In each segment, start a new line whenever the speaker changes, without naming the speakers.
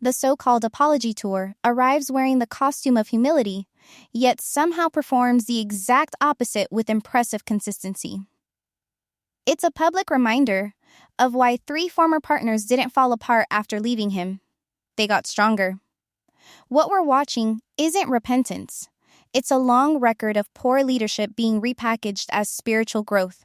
The so-called apology tour arrives wearing the costume of humility, yet somehow performs the exact opposite with impressive consistency. It's a public reminder of why 3 former partners didn't fall apart after leaving him. They got stronger. What we're watching isn't repentance. It's a long record of poor leadership being repackaged as spiritual growth,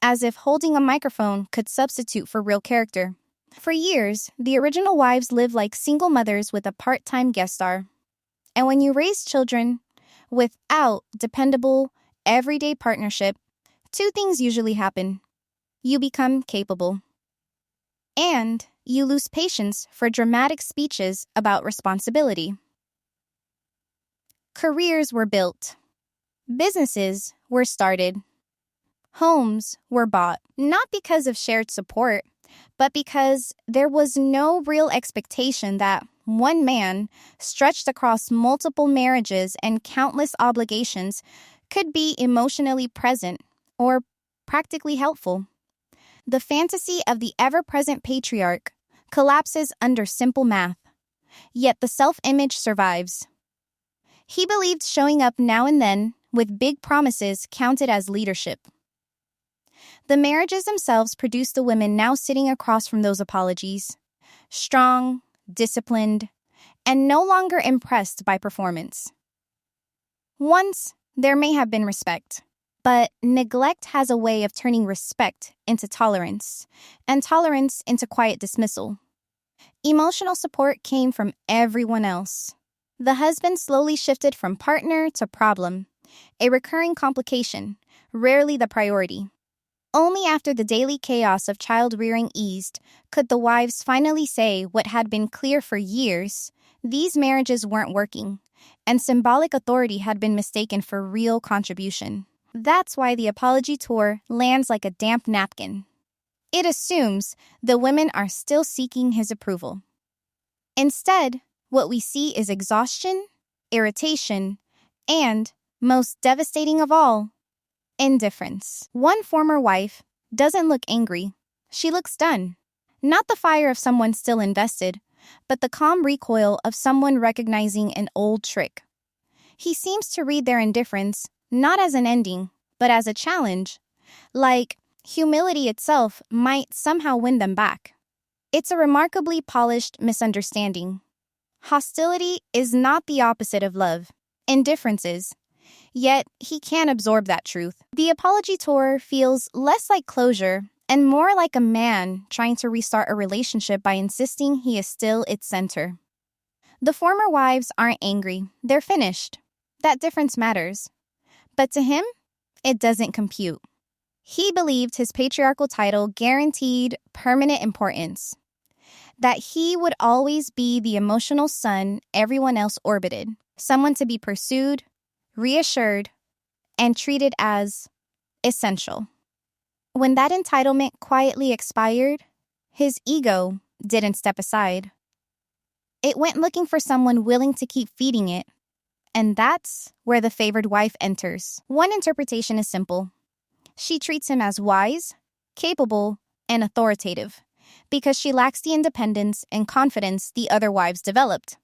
as if holding a microphone could substitute for real character. For years, the original wives lived like single mothers with a part-time guest star. And when you raise children without dependable, everyday partnership, 2 things usually happen. You become capable. And you lose patience for dramatic speeches about responsibility. Careers were built. Businesses were started. Homes were bought, not because of shared support, but because there was no real expectation that one man, stretched across multiple marriages and countless obligations, could be emotionally present or practically helpful. The fantasy of the ever-present patriarch collapses under simple math, yet the self-image survives. He believed showing up now and then with big promises counted as leadership. The marriages themselves produced the women now sitting across from those apologies, strong, disciplined, and no longer impressed by performance. Once, there may have been respect, but neglect has a way of turning respect into tolerance, and tolerance into quiet dismissal. Emotional support came from everyone else. The husband slowly shifted from partner to problem, a recurring complication, rarely the priority. Only after the daily chaos of child-rearing eased could the wives finally say what had been clear for years: these marriages weren't working, and symbolic authority had been mistaken for real contribution. That's why the apology tour lands like a damp napkin. It assumes the women are still seeking his approval. Instead, what we see is exhaustion, irritation, and, most devastating of all, indifference. One former wife doesn't look angry. She looks done. Not the fire of someone still invested, but the calm recoil of someone recognizing an old trick. He seems to read their indifference not as an ending, but as a challenge, like humility itself might somehow win them back. It's a remarkably polished misunderstanding. Hostility is not the opposite of love. Indifference is. Yet, he can't absorb that truth. The apology tour feels less like closure and more like a man trying to restart a relationship by insisting he is still its center. The former wives aren't angry. They're finished. That difference matters. But to him, it doesn't compute. He believed his patriarchal title guaranteed permanent importance, that he would always be the emotional son everyone else orbited, someone to be pursued, reassured, and treated as essential. When that entitlement quietly expired, his ego didn't step aside. It went looking for someone willing to keep feeding it, and that's where the favored wife enters. One interpretation is simple. She treats him as wise, capable, and authoritative, because she lacks the independence and confidence the other wives developed.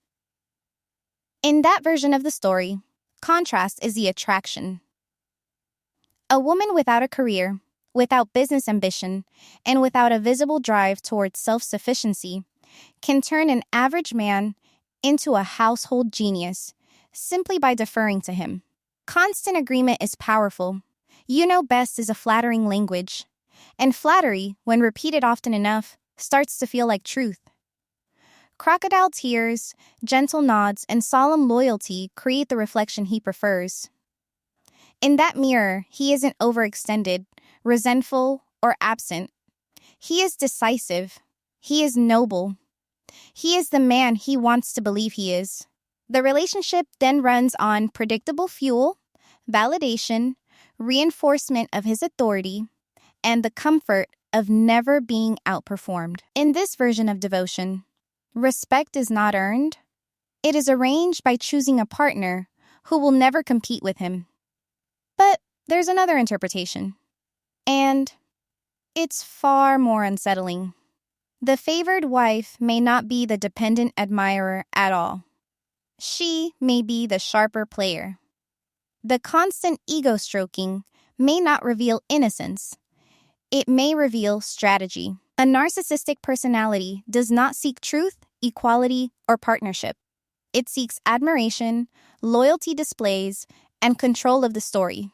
In that version of the story, contrast is the attraction. A woman without a career, without business ambition, and without a visible drive towards self-sufficiency can turn an average man into a household genius simply by deferring to him. Constant agreement is powerful. You know best is a flattering language, and flattery, when repeated often enough, starts to feel like truth. Crocodile tears, gentle nods, and solemn loyalty create the reflection he prefers. In that mirror, he isn't overextended, resentful, or absent. He is decisive. He is noble. He is the man he wants to believe he is. The relationship then runs on predictable fuel, validation, reinforcement of his authority, and the comfort of never being outperformed. In this version of devotion, respect is not earned. It is arranged by choosing a partner who will never compete with him. But there's another interpretation, and it's far more unsettling. The favored wife may not be the dependent admirer at all. She may be the sharper player. The constant ego stroking may not reveal innocence. It may reveal strategy. A narcissistic personality does not seek truth, equality, or partnership. It seeks admiration, loyalty displays, and control of the story.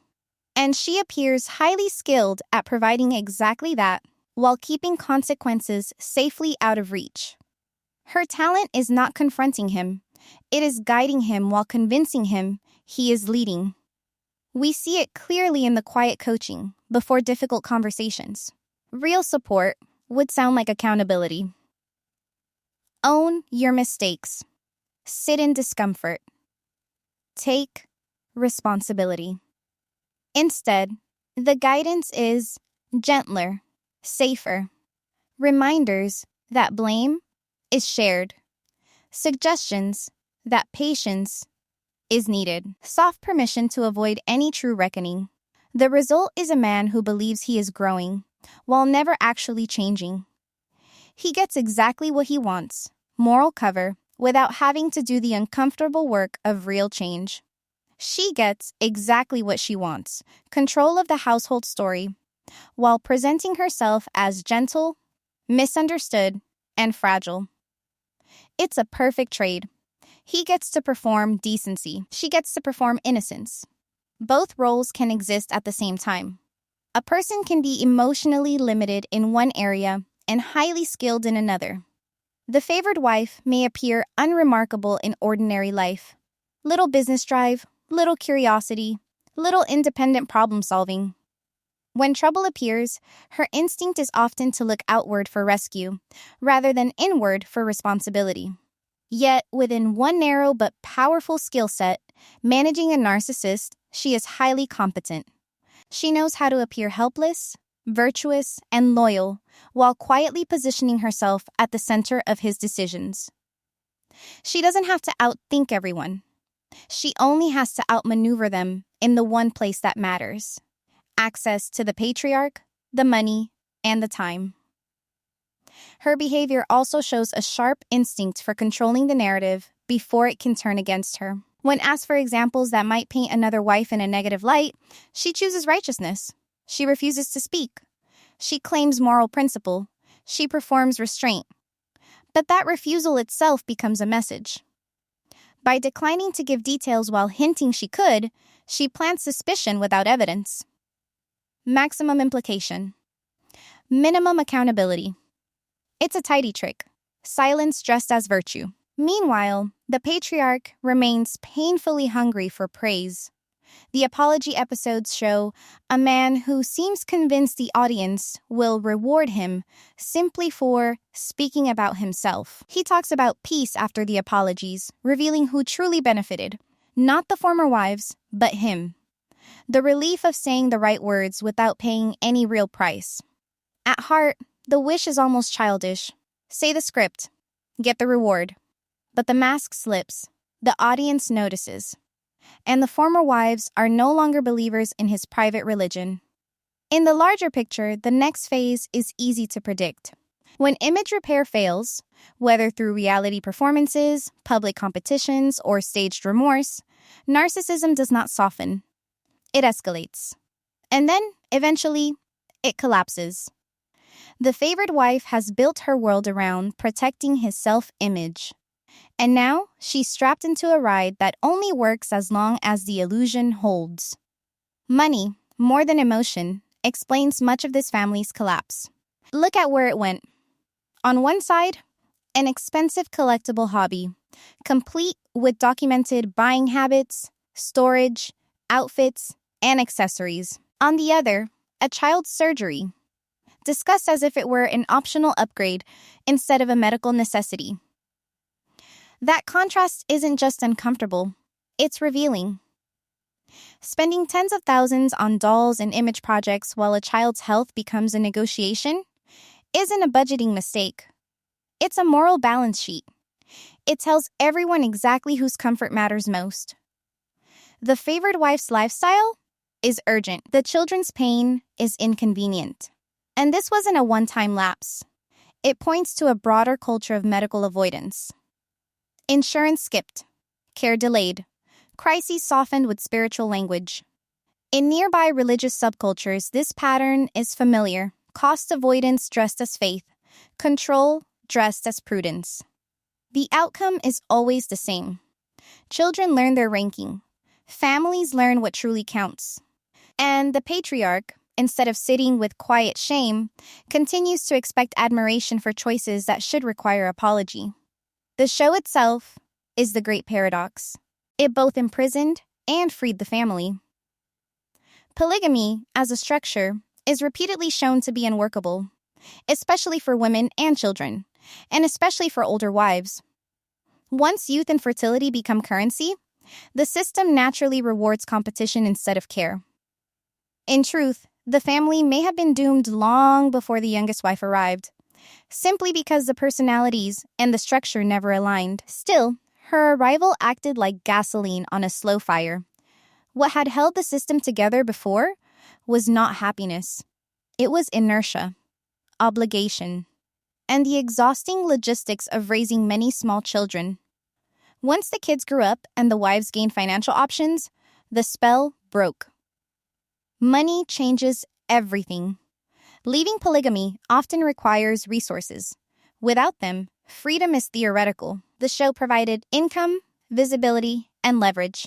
And she appears highly skilled at providing exactly that while keeping consequences safely out of reach. Her talent is not confronting him. It is guiding him while convincing him he is leading. We see it clearly in the quiet coaching before difficult conversations. Real support would sound like accountability. Own your mistakes. Sit in discomfort. Take responsibility. Instead, the guidance is gentler, safer. Reminders that blame is shared. Suggestions that patience is needed. Soft permission to avoid any true reckoning. The result is a man who believes he is growing, while never actually changing. He gets exactly what he wants, moral cover, without having to do the uncomfortable work of real change. She gets exactly what she wants, control of the household story, while presenting herself as gentle, misunderstood, and fragile. It's a perfect trade. He gets to perform decency. She gets to perform innocence. Both roles can exist at the same time. A person can be emotionally limited in one area and highly skilled in another. The favored wife may appear unremarkable in ordinary life. Little business drive, little curiosity, little independent problem solving. When trouble appears, her instinct is often to look outward for rescue, rather than inward for responsibility. Yet, within one narrow but powerful skill set, managing a narcissist, she is highly competent. She knows how to appear helpless, virtuous, and loyal, while quietly positioning herself at the center of his decisions. She doesn't have to outthink everyone. She only has to outmaneuver them in the one place that matters: access to the patriarch, the money, and the time. Her behavior also shows a sharp instinct for controlling the narrative before it can turn against her. When asked for examples that might paint another wife in a negative light, she chooses righteousness. She refuses to speak. She claims moral principle. She performs restraint. But that refusal itself becomes a message. By declining to give details while hinting she could, she plants suspicion without evidence. Maximum implication. Minimum accountability. It's a tidy trick. Silence dressed as virtue. Meanwhile, the patriarch remains painfully hungry for praise. The apology episodes show a man who seems convinced the audience will reward him simply for speaking about himself. He talks about peace after the apologies, revealing who truly benefited. Not the former wives, but him. The relief of saying the right words without paying any real price. At heart, the wish is almost childish. Say the script. Get the reward. But the mask slips. The audience notices. And the former wives are no longer believers in his private religion. In the larger picture, the next phase is easy to predict. When image repair fails, whether through reality performances, public competitions, or staged remorse, narcissism does not soften. It escalates. And then, eventually, it collapses. The favored wife has built her world around protecting his self-image. And now, she's strapped into a ride that only works as long as the illusion holds. Money, more than emotion, explains much of this family's collapse. Look at where it went. On one side, an expensive collectible hobby, complete with documented buying habits, storage, outfits, and accessories. On the other, a child's surgery, discussed as if it were an optional upgrade instead of a medical necessity. That contrast isn't just uncomfortable, it's revealing. Spending tens of thousands on dolls and image projects while a child's health becomes a negotiation isn't a budgeting mistake. It's a moral balance sheet. It tells everyone exactly whose comfort matters most. The favored wife's lifestyle is urgent. The children's pain is inconvenient. And this wasn't a one-time lapse. It points to a broader culture of medical avoidance. Insurance skipped, care delayed, crises softened with spiritual language. In nearby religious subcultures, this pattern is familiar. Cost avoidance dressed as faith, control dressed as prudence. The outcome is always the same. Children learn their ranking. Families learn what truly counts. And the patriarch, instead of sitting with quiet shame, continues to expect admiration for choices that should require apology. The show itself is the great paradox. It both imprisoned and freed the family. Polygamy, as a structure, is repeatedly shown to be unworkable, especially for women and children, and especially for older wives. Once youth and fertility become currency, the system naturally rewards competition instead of care. In truth, the family may have been doomed long before the youngest wife arrived, simply because the personalities and the structure never aligned. Still, her arrival acted like gasoline on a slow fire. What had held the system together before was not happiness. It was inertia, obligation, and the exhausting logistics of raising many small children. Once the kids grew up and the wives gained financial options, the spell broke. Money changes everything. Leaving polygamy often requires resources. Without them, freedom is theoretical. The show provided income, visibility, and leverage.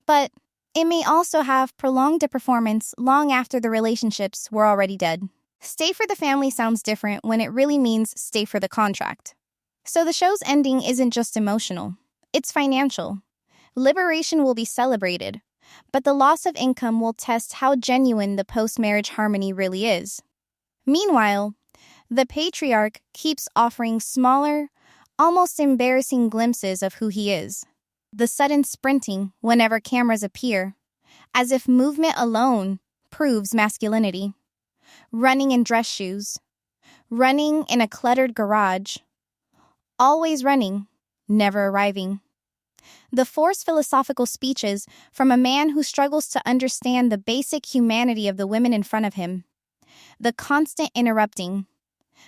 But it may also have prolonged a performance long after the relationships were already dead. Stay for the family sounds different when it really means stay for the contract. So the show's ending isn't just emotional. It's financial. Liberation will be celebrated, but the loss of income will test how genuine the post-marriage harmony really is. Meanwhile, the patriarch keeps offering smaller, almost embarrassing glimpses of who he is. The sudden sprinting whenever cameras appear, as if movement alone proves masculinity. Running in dress shoes. Running in a cluttered garage. Always running, never arriving. The forced philosophical speeches from a man who struggles to understand the basic humanity of the women in front of him. The constant interrupting.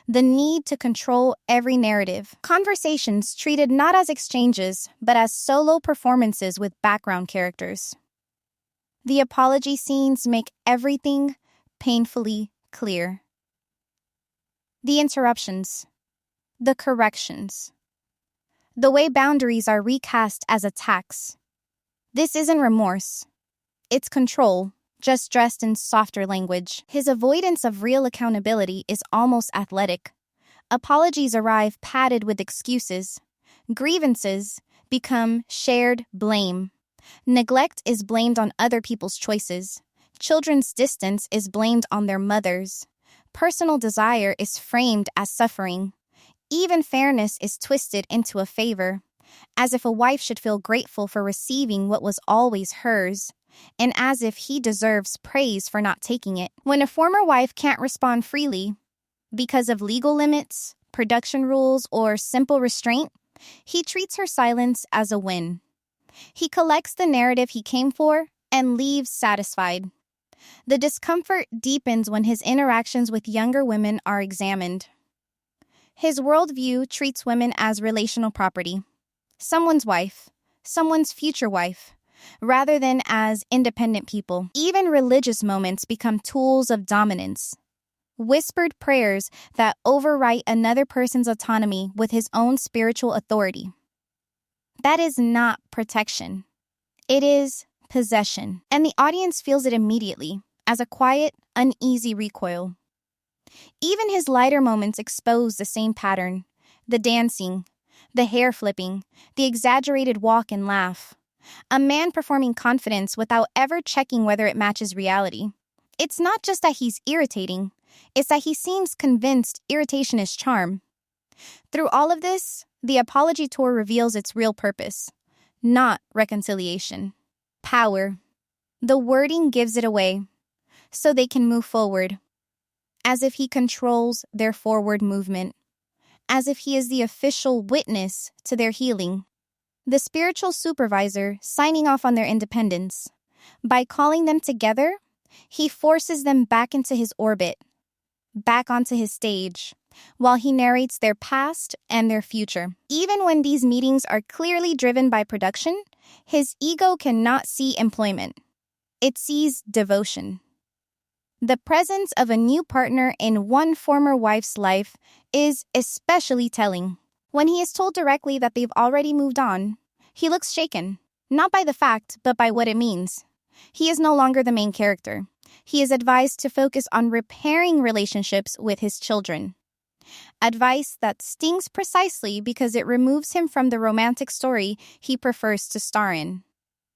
The need to control every narrative. Conversations treated not as exchanges, but as solo performances with background characters. The apology scenes make everything painfully clear. The interruptions. The corrections. The way boundaries are recast as attacks. This isn't remorse. It's control, just dressed in softer language. His avoidance of real accountability is almost athletic. Apologies arrive padded with excuses. Grievances become shared blame. Neglect is blamed on other people's choices. Children's distance is blamed on their mothers. Personal desire is framed as suffering. Even fairness is twisted into a favor, as if a wife should feel grateful for receiving what was always hers, and as if he deserves praise for not taking it. When a former wife can't respond freely because of legal limits, production rules, or simple restraint, he treats her silence as a win. He collects the narrative he came for and leaves satisfied. The discomfort deepens when his interactions with younger women are examined. His worldview treats women as relational property, someone's wife, someone's future wife, rather than as independent people. Even religious moments become tools of dominance, whispered prayers that overwrite another person's autonomy with his own spiritual authority. That is not protection. It is possession, and the audience feels it immediately as a quiet, uneasy recoil. Even his lighter moments expose the same pattern: the dancing, the hair flipping, the exaggerated walk and laugh. A man performing confidence without ever checking whether it matches reality. It's not just that he's irritating, it's that he seems convinced irritation is charm. Through all of this, the apology tour reveals its real purpose: not reconciliation. Power. The wording gives it away, so they can move forward. As if he controls their forward movement. As if he is the official witness to their healing. The spiritual supervisor signing off on their independence. By calling them together, he forces them back into his orbit, back onto his stage, while he narrates their past and their future. Even when these meetings are clearly driven by production, his ego cannot see employment. It sees devotion. The presence of a new partner in one former wife's life is especially telling. When he is told directly that they've already moved on, he looks shaken, not by the fact, but by what it means. He is no longer the main character. He is advised to focus on repairing relationships with his children. Advice that stings precisely because it removes him from the romantic story he prefers to star in.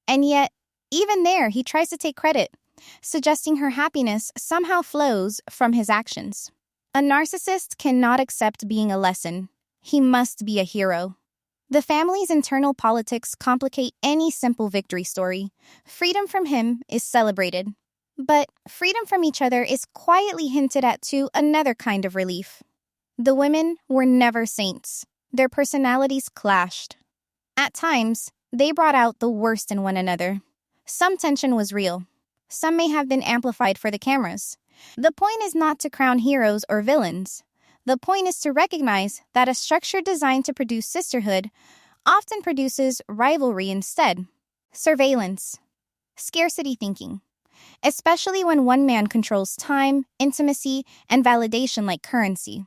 And yet, even there, he tries to take credit, suggesting her happiness somehow flows from his actions. A narcissist cannot accept being a lesson. He must be a hero. The family's internal politics complicate any simple victory story. Freedom from him is celebrated. But freedom from each other is quietly hinted at to another kind of relief. The women were never saints. Their personalities clashed. At times, they brought out the worst in one another. Some tension was real. Some may have been amplified for the cameras. The point is not to crown heroes or villains. The point is to recognize that a structure designed to produce sisterhood often produces rivalry instead. Surveillance. Scarcity thinking. Especially when one man controls time, intimacy, and validation like currency.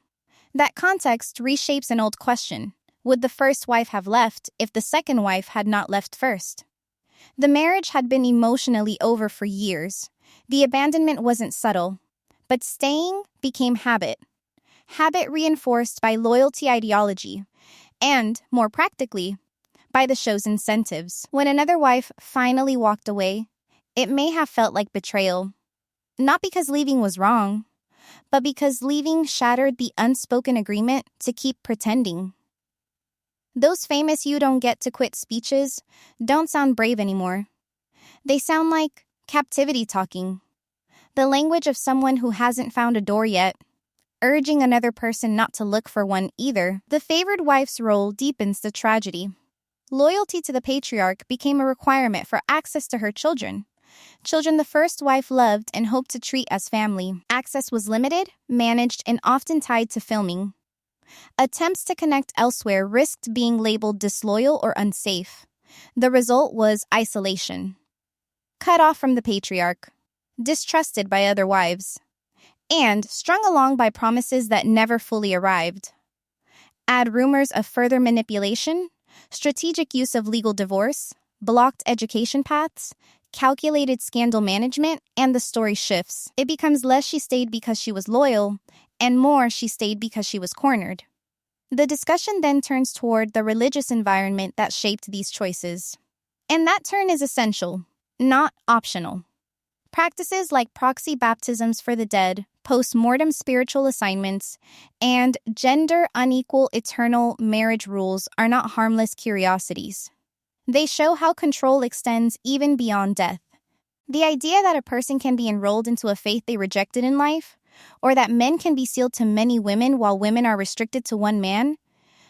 That context reshapes an old question. Would the first wife have left if the second wife had not left first? The marriage had been emotionally over for years. The abandonment wasn't subtle, but staying became habit. Habit reinforced by loyalty ideology, and, more practically, by the show's incentives. When another wife finally walked away, it may have felt like betrayal. Not because leaving was wrong, but because leaving shattered the unspoken agreement to keep pretending. Those famous "you don't get to quit" speeches don't sound brave anymore. They sound like captivity talking. The language of someone who hasn't found a door yet, urging another person not to look for one either. The favored wife's role deepens the tragedy. Loyalty to the patriarch became a requirement for access to her children. Children the first wife loved and hoped to treat as family. Access was limited, managed, and often tied to filming. Attempts to connect elsewhere risked being labeled disloyal or unsafe. The result was isolation. Cut off from the patriarch, distrusted by other wives, and strung along by promises that never fully arrived. Add rumors of further manipulation, strategic use of legal divorce, blocked education paths, calculated scandal management, and the story shifts. It becomes less she stayed because she was loyal, and more she stayed because she was cornered. The discussion then turns toward the religious environment that shaped these choices. And that turn is essential, not optional. Practices like proxy baptisms for the dead, post-mortem spiritual assignments, and gender-unequal eternal marriage rules are not harmless curiosities. They show how control extends even beyond death. The idea that a person can be enrolled into a faith they rejected in life, or that men can be sealed to many women while women are restricted to one man,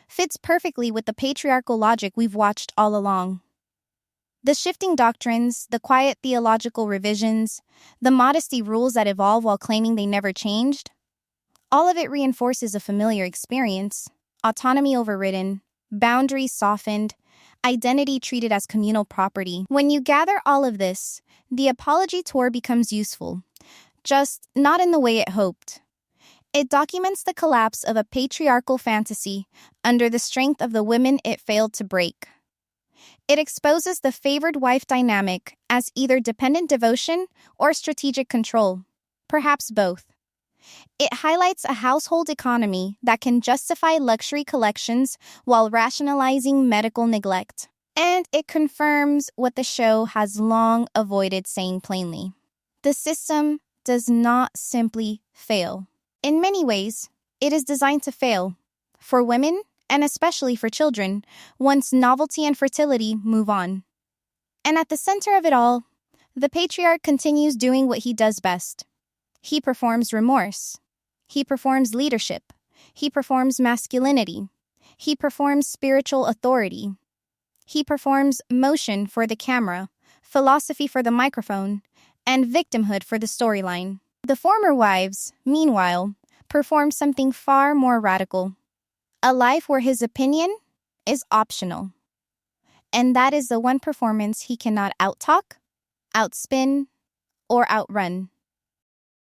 fits perfectly with the patriarchal logic we've watched all along. The shifting doctrines, the quiet theological revisions, the modesty rules that evolve while claiming they never changed, all of it reinforces a familiar experience: autonomy overridden, boundaries softened, identity treated as communal property. When you gather all of this, the apology tour becomes useful, just not in the way it hoped. It documents the collapse of a patriarchal fantasy under the strength of the women it failed to break. It exposes the favored wife dynamic as either dependent devotion or strategic control, perhaps both. It highlights a household economy that can justify luxury collections while rationalizing medical neglect. And it confirms what the show has long avoided saying plainly. The system does not simply fail. In many ways, it is designed to fail. For women, and especially for children, once novelty and fertility move on. And at the center of it all, the patriarch continues doing what he does best. He performs remorse. He performs leadership. He performs masculinity. He performs spiritual authority. He performs motion for the camera, philosophy for the microphone, and victimhood for the storyline. The former wives, meanwhile, performed something far more radical. A life where his opinion is optional. And that is the one performance he cannot outtalk, outspin, or outrun.